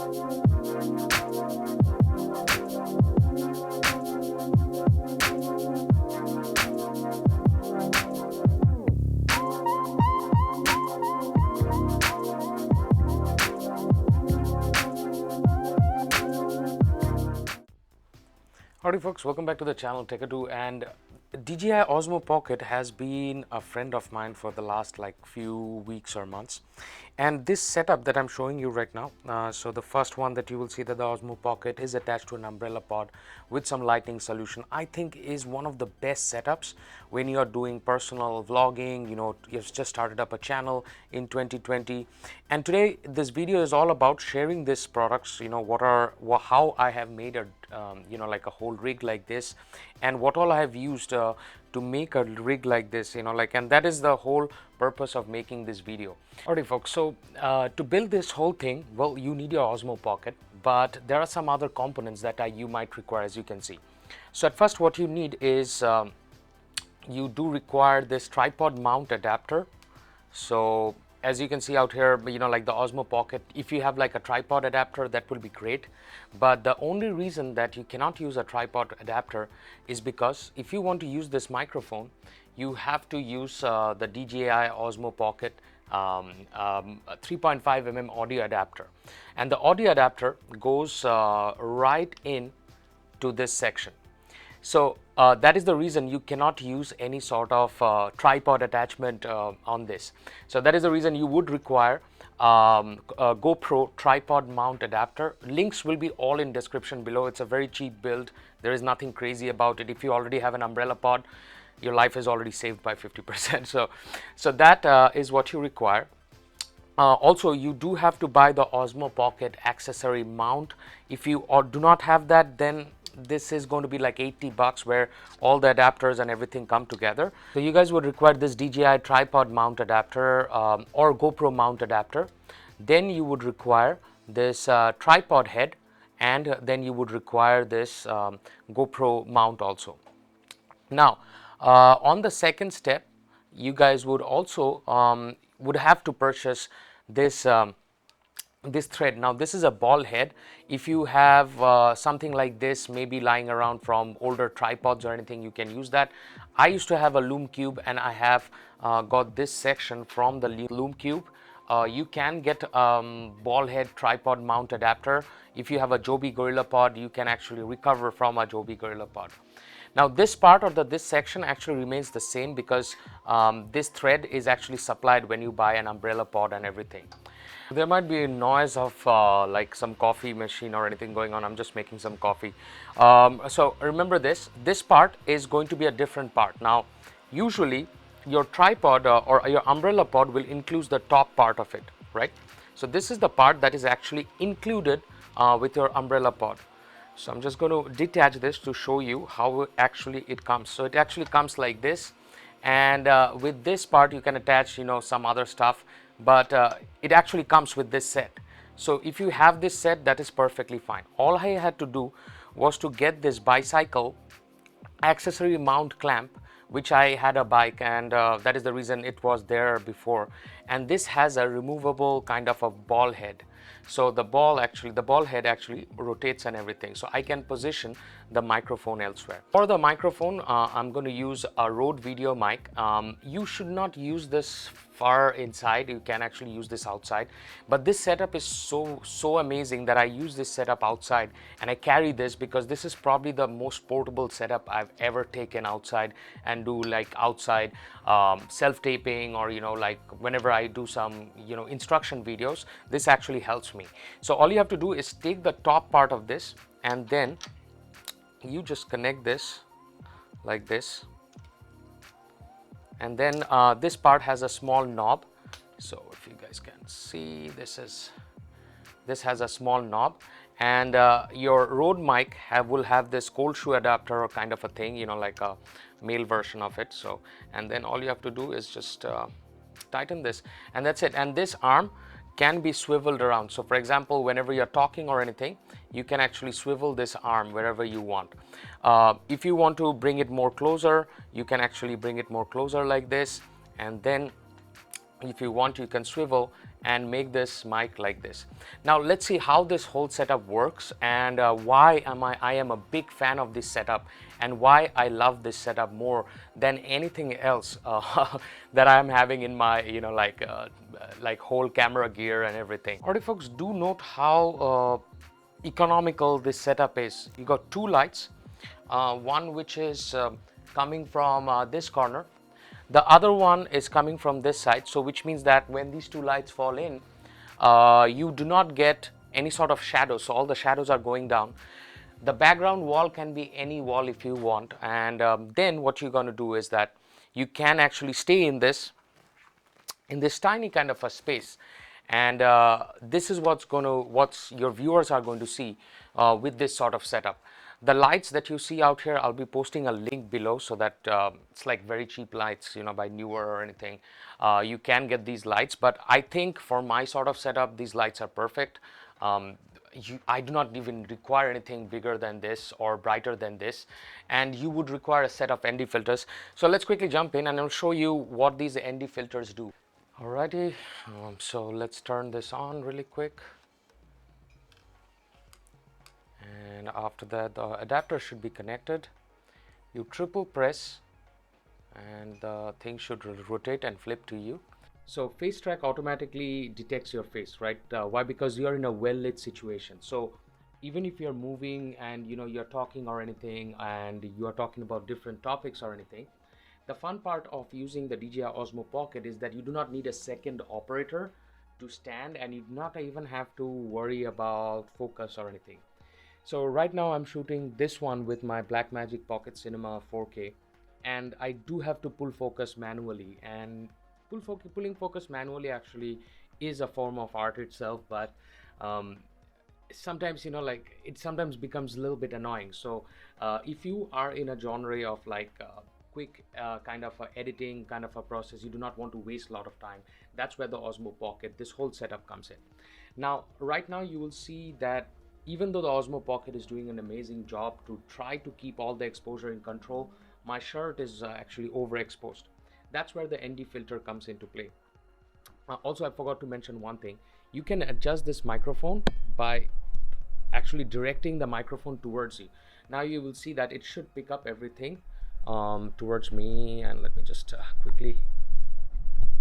Howdy folks, welcome back to the channel Techado. And DJI OSMO Pocket has been a friend of mine for the last few weeks or months. And this setup that I'm showing you right now, so the first one that you will see, that the OSMO Pocket is attached to an umbrella pod with some lighting solution, I think is one of the best setups when you are doing personal vlogging. You've just started up a channel in 2020, and today this video is all about sharing these products, how I have made a a whole rig like this, and what all I have used to make a rig like this, and that is the whole purpose of making this video. Alright folks, so to build this whole thing, well, you need your OSMO Pocket, but there are some other components that you might require, as you can see. So at first what you need is you do require this tripod mount adapter. So as you can see out here, like the OSMO Pocket, if you have like a tripod adapter, that will be great. But the only reason that you cannot use a tripod adapter is because if you want to use this microphone, you have to use the DJI OSMO Pocket 3.5 mm audio adapter, and the audio adapter goes right in to this section. So that is the reason you cannot use any sort of tripod attachment on this. So that is the reason you would require a GoPro tripod mount adapter. Links will be all in description below. It's a very cheap build. There is nothing crazy about it. If you already have an umbrella pod, your life is already saved by 50%. So that is what you require. Also, you do have to buy the OSMO Pocket accessory mount. If you do not have that, then this is going to be like 80 bucks, where all the adapters and everything come together. So you guys would require this DJI tripod mount adapter or GoPro mount adapter. Then you would require this tripod head, and then you would require this GoPro mount also. Now on the second step, you guys would also would have to purchase this this thread. Now this is a ball head. If you have something like this maybe lying around from older tripods or anything, you can use that. I used to have a Loom Cube, and I have got this section from the Loom Cube. You can get ball head tripod mount adapter. If you have a Joby Gorilla Pod, you can actually recover from a Joby Gorilla Pod. Now this part of this section actually remains the same, because this thread is actually supplied when you buy an umbrella pod and everything. There might be a noise of like some coffee machine or anything going on. I'm just making some coffee. So remember this part is going to be a different part. Now usually your tripod or your umbrella pod will include the top part of it, right? So this is the part that is actually included with your umbrella pod. So I'm just going to detach this to show you how actually it comes. So it actually comes like this, and with this part you can attach some other stuff, but it actually comes with this set. So if you have this set, that is perfectly fine. All I had to do was to get this bicycle accessory mount clamp, which I had a bike, and that is the reason it was there before. And this has a removable kind of a ball head. So the ball head actually rotates and everything, so I can position the microphone elsewhere. For the microphone, I'm going to use a Rode video mic. You should not use this far inside. You can actually use this outside, but this setup is so amazing that I use this setup outside, and I carry this because this is probably the most portable setup I've ever taken outside and do like outside self-taping, or like whenever I do some instruction videos. This actually helps me. So all you have to do is take the top part of this, and then you just connect this like this, and then this part has a small knob. So if you guys can see, this has a small knob, and your Rode mic will have this cold shoe adapter or kind of a thing, like a male version of it. So, and then all you have to do is just tighten this, and that's it. And this arm can be swiveled around. So for example, whenever you're talking or anything, you can actually swivel this arm wherever you want. If you want to bring it more closer, you can actually bring it more closer like this, and then If you want, you can swivel and make this mic like this. Now let's see how this whole setup works, and why I am a big fan of this setup, and why I love this setup more than anything else that I am having in my, like whole camera gear and everything. Alright folks, do note how economical this setup is. You got two lights, one which is coming from this corner, the other one is coming from this side, so which means that when these two lights fall in, you do not get any sort of shadow, so all the shadows are going down. The background wall can be any wall if you want, and then what you're going to do is that you can actually stay in this tiny kind of a space, and this is what's your viewers are going to see with this sort of setup. The lights that you see out here, I'll be posting a link below, so that it's like very cheap lights, by Newer or anything. You can get these lights, but I think for my sort of setup, these lights are perfect. I do not even require anything bigger than this or brighter than this, and you would require a set of ND filters. So let's quickly jump in and I'll show you what these ND filters do. Alrighty, so let's turn this on really quick, and after that the adapter should be connected. You triple press and the thing should rotate and flip to you. So face track automatically detects your face, right? Why? Because you're in a well lit situation. So even if you're moving and you're talking or anything, and you are talking about different topics or anything, the fun part of using the DJI Osmo Pocket is that you do not need a second operator to stand, and you do not even have to worry about focus or anything. So right now I'm shooting this one with my Blackmagic Pocket Cinema 4K, and I do have to pull focus manually, and pulling focus manually actually is a form of art itself, but sometimes like it sometimes becomes a little bit annoying. So if you are in a genre of like quick kind of a editing kind of a process, you do not want to waste a lot of time, that's where the Osmo Pocket, this whole setup comes in. Now right now you will see that even though the Osmo Pocket is doing an amazing job to try to keep all the exposure in control, my shirt is actually overexposed. That's where the ND filter comes into play. Also, I forgot to mention one thing. You can adjust this microphone by actually directing the microphone towards you. Now you will see that it should pick up everything towards me, and let me just quickly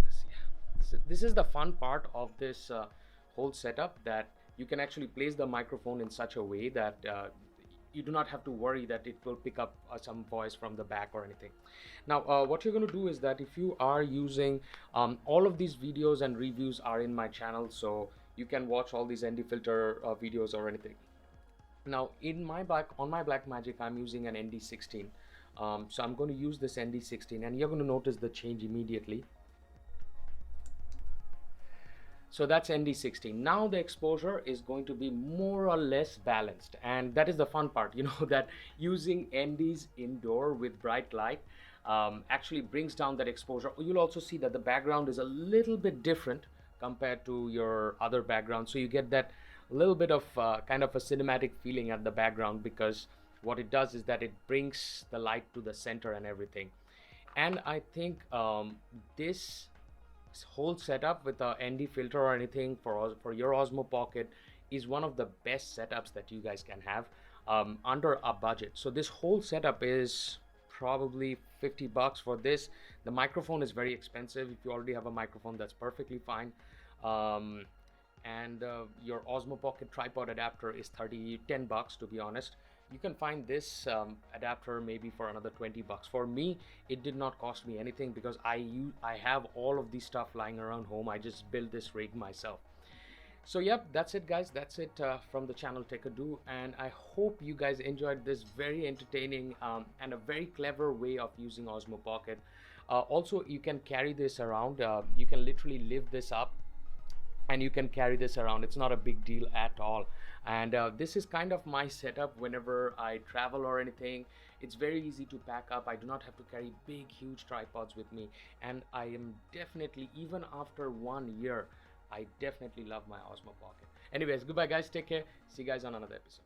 see. This is the fun part of this whole setup, that you can actually place the microphone in such a way that you do not have to worry that it will pick up some voice from the back or anything. Now what you're going to do is that if you are using all of these videos and reviews are in my channel, so you can watch all these ND filter videos or anything. Now on my Blackmagic I'm using an ND16, so I'm going to use this ND16, and you're going to notice the change immediately. So that's ND16. Now the exposure is going to be more or less balanced, and that is the fun part, that using NDs indoor with bright light actually brings down that exposure. You'll also see that the background is a little bit different compared to your other background, so you get that little bit of kind of a cinematic feeling at the background, because what it does is that it brings the light to the center and everything. And I think this whole setup with a ND filter or anything for your Osmo Pocket is one of the best setups that you guys can have under a budget. So this whole setup is probably $50 for this. The microphone is very expensive. If you already have a microphone, that's perfectly fine. And your Osmo Pocket tripod adapter is $10 to be honest. You can find this adapter maybe for another $20. For me, it did not cost me anything, because I have all of these stuff lying around home. I just built this rig myself. So yep, that's it guys, that's it from the channel Techado, and I hope you guys enjoyed this very entertaining and a very clever way of using Osmo Pocket. Also, you can carry this around, you can literally lift this up and you can carry this around. It's not a big deal at all. And this is kind of my setup whenever I travel or anything. It's very easy to pack up. I do not have to carry big huge tripods with me, and I am definitely, even after 1 year, I definitely love my Osmo Pocket. Anyways, goodbye guys, take care, see you guys on another episode.